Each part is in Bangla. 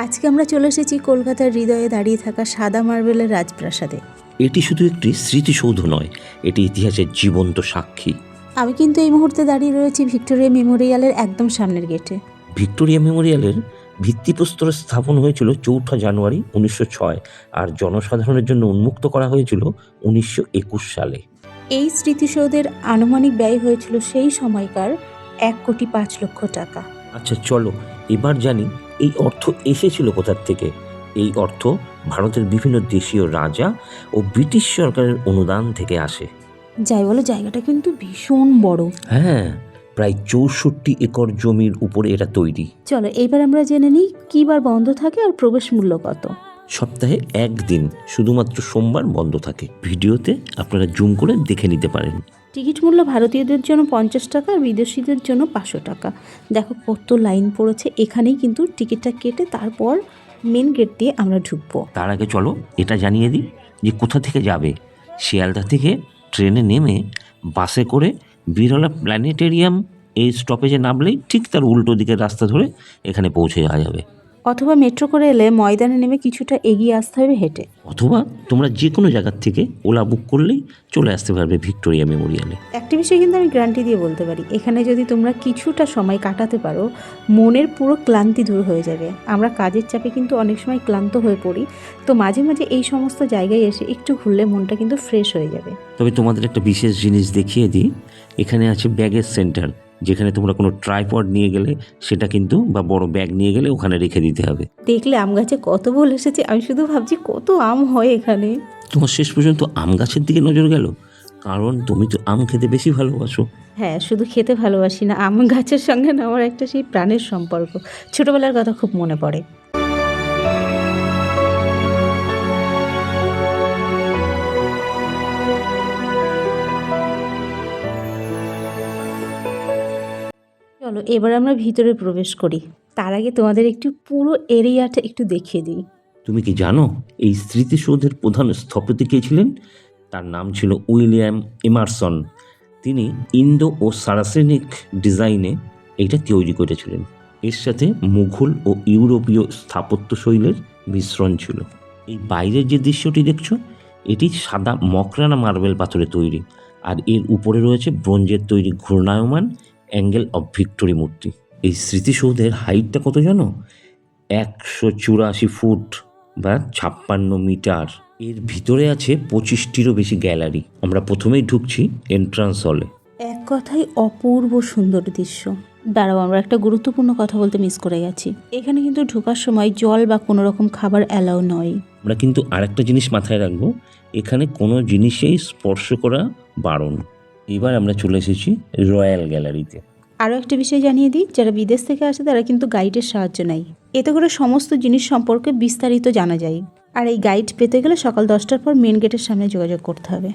আজকে আমরা চলে এসেছি কলকাতার হৃদয়ে দাঁড়িয়ে থাকা সাদা মার্বেলের রাজপ্রাসাদে। এটি শুধু একটি স্মৃতিসৌধ নয়, এটি ইতিহাসের জীবন্ত সাক্ষী। আমি কিন্তু এই মুহূর্তে দাঁড়িয়ে রয়েছি ভিক্টোরিয়া মেমোরিয়ালের একদম সামনের গেটে। ভিক্টোরিয়া মেমোরিয়ালের ভিত্তিপ্রস্তর স্থাপন হয়েছিল 4 জানুয়ারি 1906 আর জনসাধারণের জন্য উন্মুক্ত করা হয়েছিল 1921 সালে। এই স্মৃতিসৌধের আনুমানিক ব্যয় হয়েছিল সেই সময়কার 1,05,00,000 টাকা। আচ্ছা চলো এবার জানি এই অর্থ এসেছিল কোথার থেকে। এই অর্থ ভারতের বিভিন্ন দেশীয় রাজা ও ব্রিটিশ সরকারের অনুদান থেকে আসে। যাই বলো, জায়গাটা কিন্তু ভীষণ বড়। হ্যাঁ, প্রায় 64 একর জমির উপরে এটা তৈরি। চলো এইবার আমরা জেনে নিই কী বার বন্ধ থাকে আর প্রবেশ মূল্য কত। সপ্তাহে একদিন শুধুমাত্র সোমবার বন্ধ থাকে। ভিডিওতে আপনারা জুম করে দেখে নিতে পারেন। টিকিট মূল্য ভারতীয়দের জন্য 50 টাকা আর বিদেশিদের জন্য 500 টাকা। দেখো কত লাইন পড়েছে। এখানেই কিন্তু টিকিটটা কেটে তারপর মেন গেট দিয়ে আমরা ঢুকবো। তার আগে চলো এটা জানিয়ে দিই যে কোথা থেকে যাবে। শিয়ালদা থেকে ট্রেনে নেমে বাসে করে বিড়লা প্ল্যানেটেরিয়াম এই স্টপেজে নামলেই ঠিক তার উল্টো দিকের রাস্তা ধরে এখানে পৌঁছে যাওয়া যাবে। অথবা মেট্রো করে এলে ময়দানে নেমে কিছুটা এগিয়ে আসতে হবে হেঁটে। অথবা তোমরা যে কোনো জায়গার থেকে ওলা বুক করলেই চলে আসতে পারবে ভিক্টোরিয়া মেমোরিয়ালে। একটা বিষয় কিন্তু আমি গ্যারান্টি দিয়ে বলতে পারি, এখানে যদি তোমরা কিছুটা সময় কাটাতে পারো মনের পুরো ক্লান্তি দূর হয়ে যাবে। আমরা কাজের চাপে কিন্তু অনেক সময় ক্লান্ত হয়ে পড়ি, তো মাঝে মাঝে এই সমস্ত জায়গায় এসে একটু ঘুরলে মনটা কিন্তু ফ্রেশ হয়ে যাবে। তবে তোমাদের একটা বিশেষ জিনিস দেখিয়ে দিই, এখানে আছে ব্যাগেজ সেন্টার, যেখানে তোমরা কোনো ট্রাইপড নিয়ে গেলে সেটা কিন্তু বা বড় ব্যাগ নিয়ে গেলে ওখানে রেখে দিতে হবে। দেখলে আম গাছে কত বল এসেছে, আমি শুধু ভাবছি কত আম হয় এখানে। তোমার শেষ পর্যন্ত আম গাছের দিকে নজর গেল, কারণ তুমি তো আম খেতে বেশি ভালোবাসো। হ্যাঁ, শুধু খেতে ভালোবাসি না, আম গাছের সঙ্গে না আমার একটা সেই প্রাণের সম্পর্ক। ছোটবেলার কথা খুব মনে পড়ে। চলো এবার আমরা ভিতরে প্রবেশ করি। তার আগে তোমাদের একটু পুরো এরিয়াটা একটু দেখিয়ে দিই। তুমি কি জানো এই স্মৃতিসৌধের প্রধান স্থপতি কে ছিলেন? তার নাম ছিল উইলিয়াম এমারসন। তিনি ইন্দো ও সারাসেনিক ডিজাইনে এইটা তৈরি করেছিলেন। এর সাথে মুঘল ও ইউরোপীয় স্থাপত্য শৈলীর মিশ্রণ ছিল। এই বাইরের যে দৃশ্যটি দেখছো, এটি সাদা মকরানা মার্বেল পাথরে তৈরি, আর এর উপরে রয়েছে ব্রোঞ্জের তৈরি ঘূর্ণায়মান অ্যাঙ্গেল অফ ভিক্টোরি মূর্তি। এই স্মৃতিসৌধের হাইটটা কত জানো? 184 ফুট বা 56 মিটার। এর ভিতরে আছে 25টিরও বেশি গ্যালারি। আমরা প্রথমেই ঢুকছি এন্ট্রান্স হলে। এক কথায় অপূর্ব সুন্দর দৃশ্য। দাঁড়াও, আমরা একটা গুরুত্বপূর্ণ কথা বলতে মিস করে গেছি। এখানে কিন্তু ঢোকার সময় জল বা কোনো রকম খাবার অ্যালাউ নয়। আমরা কিন্তু আরেকটা জিনিস মাথায় রাখবো, এখানে কোনো জিনিসেই স্পর্শ করা বারণ। এবার আমরা চলে এসেছি রয়্যাল গ্যালারিতে। আরও একটা বিষয় জানিয়ে দিই, যারা বিদেশ থেকে আসে তারা কিন্তু গাইডের সাহায্য নেয়। এতে করে সমস্ত জিনিস সম্পর্কে বিস্তারিত জানা যায়। আর এই গাইড পেতে গেলে সকাল 10টার পর মেন গেটের সামনে যোগাযোগ করতে হবে।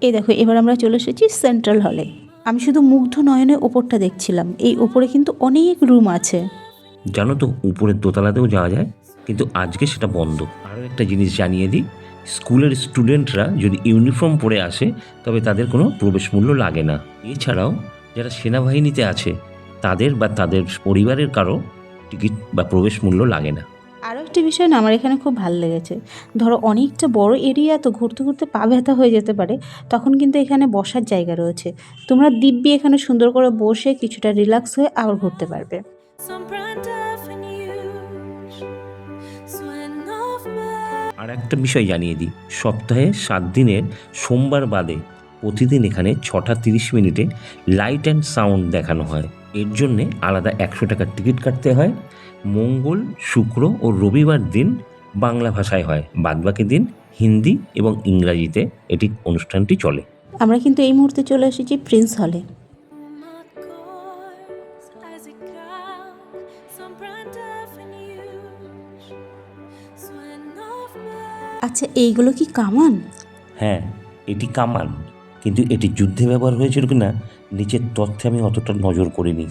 এই দেখো, এবার আমরা চলে এসেছি সেন্ট্রাল হলে। আমি শুধু মুগ্ধ নয়নে ওপরটা দেখছিলাম। এই ওপরে কিন্তু অনেক রুম আছে। জানো তো উপরের দোতলাতেও যাওয়া যায়, কিন্তু আজকে সেটা বন্ধ। আরও একটা জিনিস জানিয়ে দিই, স্কুলের স্টুডেন্টরা যদি ইউনিফর্ম পরে আসে তবে তাদের কোনো প্রবেশ মূল্য লাগে না। এছাড়াও যারা সেনাবাহিনীতে আছে তাদের বা তাদের পরিবারের কারো টিকিট বা প্রবেশ মূল্য লাগে না। আরও একটা বিষয় না আমার এখানে খুব ভালো লেগেছে, ধরো অনেকটা বড় এরিয়া তো ঘুরতে ঘুরতে পা ব্যথা হয়ে যেতে পারে, তখন কিন্তু এখানে বসার জায়গা রয়েছে। তোমরা দিব্যি এখানে সুন্দর করে বসে কিছুটা রিল্যাক্স হয়ে আবার ঘুরতে পারবে। আর একটা বিষয় জানিয়ে দিই, সপ্তাহে 7 দিনের সোমবার বাদে প্রতিদিন এখানে 6:30 লাইট অ্যান্ড সাউন্ড দেখানো হয়। এর জন্যে আলাদা 100 টাকার টিকিট কাটতে হয়। মঙ্গল, শুক্র ও রবিবার দিন বাংলা ভাষায় হয়, বাদবাকি দিন হিন্দি এবং ইংরাজিতে এটি অনুষ্ঠানটি চলে। আমরা কিন্তু এই মুহূর্তে চলে এসেছি প্রিন্স হলে। আচ্ছা, এইগুলো কি কামান? হ্যাঁ, এটি কামান। কিন্তু এটি যুদ্ধে ব্যবহার হয়েছিল কিনা নিচের তথ্যে আমি অতটা নজর করিনি।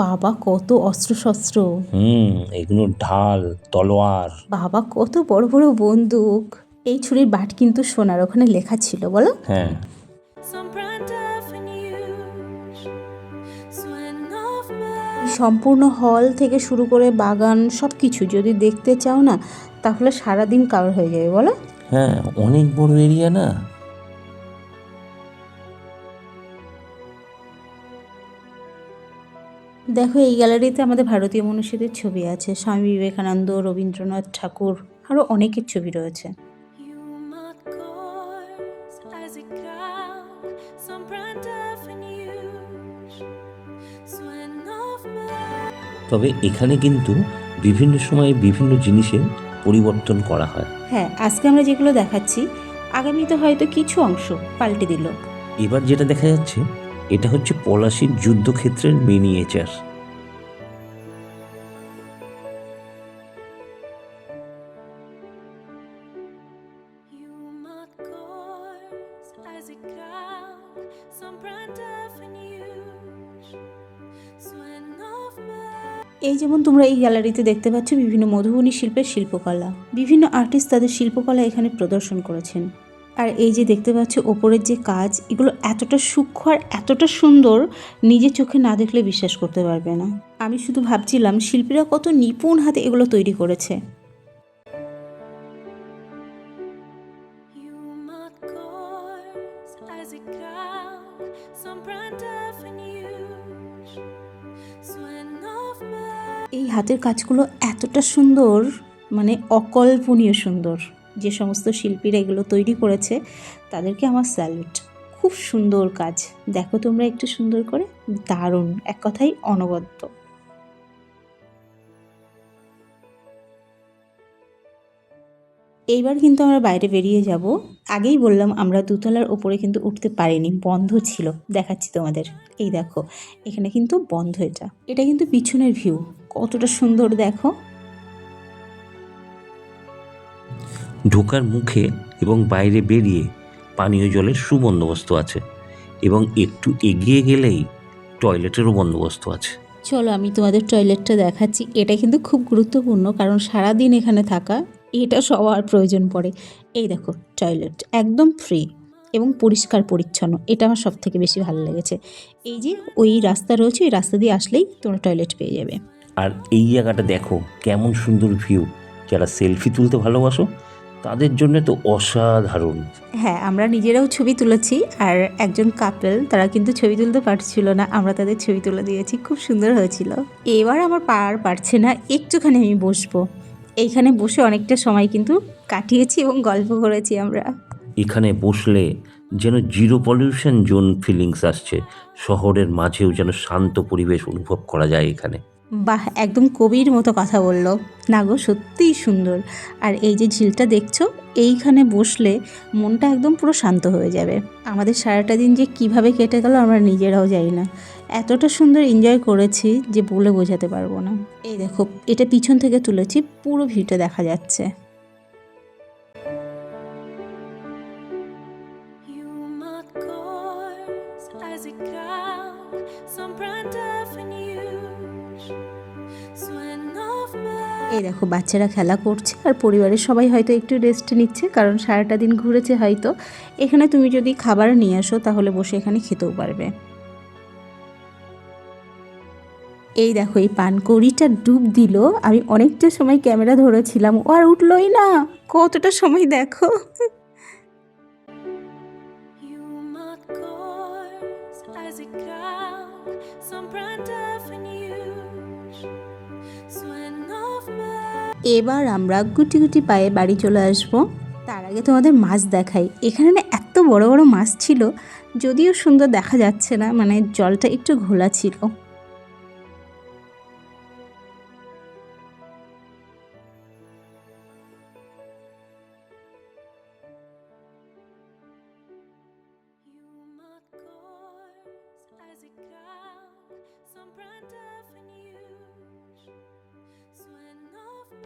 বাবা কত অস্ত্রশস্ত্র! এগুলো ঢাল, তলোয়ার। বাবা কত বড় বড় বন্দুক! এই ছুরির বাট কিন্তু সোনার, ওখানে লেখা ছিল বলো। হ্যাঁ, এই সম্পূর্ণ হল থেকে শুরু করে বাগান সব কিছু যদি দেখতে চাও না, তাহলে সারাদিন কাভার হয়ে যাবে বলো। হ্যাঁ, অনেক বড় এরিয়া না। দেখো এই গ্যালারিতে আমাদের ভারতীয় মনীষীদের ছবি আছে, স্বামী বিবেকানন্দ, রবীন্দ্রনাথ ঠাকুর, আরও অনেকের ছবি রয়েছে। তবে এখানে কিন্তু বিভিন্ন সময়ে বিভিন্ন জিনিসের পরিবর্তন করা হয়। হ্যাঁ, আজকে আমরা যেগুলো দেখাচ্ছি আগামীতে হয়তো কিছু অংশ পাল্টে দিল। এবার যেটা দেখা যাচ্ছে এটা হচ্ছে পলাশীর যুদ্ধক্ষেত্রের মিনিয়েচার। এই যেমন তোমরা এই গ্যালারিতে দেখতে পাচ্ছ বিভিন্ন মধুবনী শিল্পের শিল্পকলা, বিভিন্ন আর্টিস্ট তাদের শিল্পকলা এখানে প্রদর্শন করেছেন। আর এই যে দেখতে পাচ্ছ ওপরের যে কাজ, এগুলো এতটা সূক্ষ্ম আর এতটা সুন্দর, নিজের চোখে না দেখলে বিশ্বাস করতে পারবে না। আমি শুধু ভাবছিলাম শিল্পীরা কত নিপুণ হাতে এগুলো তৈরি করেছে। এই হাতের কাজগুলো এতটা সুন্দর, মানে অকল্পনীয় সুন্দর। যে সমস্ত শিল্পীরা এগুলো তৈরি করেছে তাদেরকে আমার স্যালুট। খুব সুন্দর কাজ, দেখো তোমরা একটু সুন্দর করে, দারুণ, এক কথাই অনবদ্য। এইবার কিন্তু আমরা বাইরে বেরিয়ে যাব। আগেই বললাম আমরা দোতলার ওপরে কিন্তু উঠতে পারিনি, বন্ধ ছিল। দেখাচ্ছি তোমাদের, এই দেখো এখানে কিন্তু বন্ধ। এটা কিন্তু পিছনের ভিউ, কতটা সুন্দর দেখো। ঢোকার মুখে এবং বাইরে বেরিয়ে পানীয় জলের সুবন্দোবস্ত আছে এবং একটু এগিয়ে গেলেই টয়লেটেরও বন্দোবস্ত আছে। চলো আমি তোমাদের টয়লেটটা দেখাচ্ছি। এটা কিন্তু খুব গুরুত্বপূর্ণ, কারণ সারাদিন এখানে থাকা এটা সবার প্রয়োজন পড়ে। এই দেখো টয়লেট একদম ফ্রি এবং পরিষ্কার পরিচ্ছন্ন, এটা আমার সব থেকে বেশি ভালো লেগেছে। এই যে ওই রাস্তা রয়েছে, ওই রাস্তা দিয়ে আসলেই তোমরা টয়লেট পেয়ে যাবে। আর এই জায়গাটা দেখো কেমন সুন্দর ভিউ। যারা সেলফি তুলতে ভালোবাসো তাদের জন্য তো অসাধারণ। হ্যাঁ, আমরা নিজেরাও ছবি তুলেছি, আর একজন কাপল তারা কিন্তু ছবি তুলতে পারছিল না, আমরা তাদের ছবি তুলে দিয়েছি, খুব সুন্দর হয়েছিল। এবার আমার পারছে না, একটুখানি আমি বসবো। এইখানে বসে অনেকটা সময় কিন্তু কাটিয়েছি এবং গল্প করেছি আমরা। এখানে বসলে যেন জিরো পলিউশন জোন ফিলিংস আসছে, শহরের মাঝেও যেন শান্ত পরিবেশ অনুভব করা যায় এখানে। বাহ, একদম কবির মতো কথা বললো। না গো, সত্যিই সুন্দর। আর এই যে ঝিলটা দেখছো, এইখানে বসলে মনটা একদম পুরো শান্ত হয়ে যাবে। আমাদের সারাটা দিন যে কিভাবে কেটে গেল আমরা নিজেরাও জানি না, এতটা সুন্দর এনজয় করেছি যে বলে বোঝাতে পারবো না। এই দেখো এটা পিছন থেকে তুলেছি, পুরো ভিউটা দেখা যাচ্ছে। এই দেখো বাচ্চারা খেলা করছে আর পরিবারের সবাই হয়তো একটু রেস্ট নিচ্ছে, কারণ সারাটা দিন ঘুরেছে হয়তো। এখানে তুমি যদি খাবার নিয়ে আসো তাহলে বসে এখানে খেতেও পারবে। এই দেখো এই পানকৌড়িটা ডুব দিল, আমি অনেকটা সময় ক্যামেরা ধরেছিলাম, ও আর উঠলোই না, কতটা সময় দেখো। এবার আমরা গুটি গুটি পায়ে বাড়ি চলে আসবো। তার আগে তোমাদের মাছ দেখাই। এখানে না এত বড় বড় মাছ ছিল, যদিও সুন্দর দেখা যাচ্ছে না, মানে জলটা একটু ঘোলা ছিল।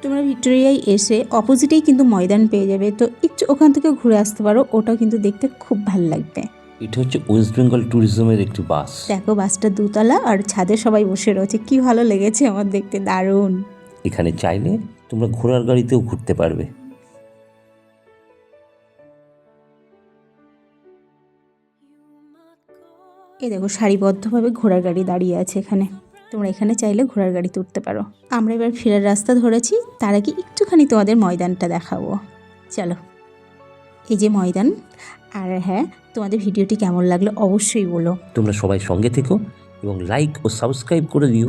তোমরা ভিক্টোরিয়ায় এসে অপোজিটেই কিন্তু ময়দান পেয়ে যাবে, তো একটু ওখান থেকে ঘুরে আসতে পারো, ওটাও কিন্তু দেখতে খুব ভালো লাগবে। এটা হচ্ছে ওয়েস্ট বেঙ্গল ট্যুরিজমের একটি বাস। দেখো বাসটা দুতলা আর ছাদে সবাই বসে রয়েছে, কি ভালো লেগেছে আমার দেখতে, দারুণ। এখানে চাইলে তোমরা ঘোড়ার গাড়িতেও ঘুরতে পারবে। এই দেখো সারিবদ্ধভাবে ঘোড়ার গাড়ি দাঁড়িয়ে আছে এখানে, তোমরা এখানে চাইলে ঘোড়ার গাড়িতে উঠতে পারো। আমরা এবার ফেরার রাস্তা ধরেছি, তার আগে একটুখানি তোমাদের ময়দানটা দেখাবো, চলো। এই যে ময়দান। আর হ্যাঁ, তোমাদের ভিডিওটি কেমন লাগলো অবশ্যই বলো। তোমরা সবাই সঙ্গে থেকো এবং লাইক ও সাবস্ক্রাইব করে দিও।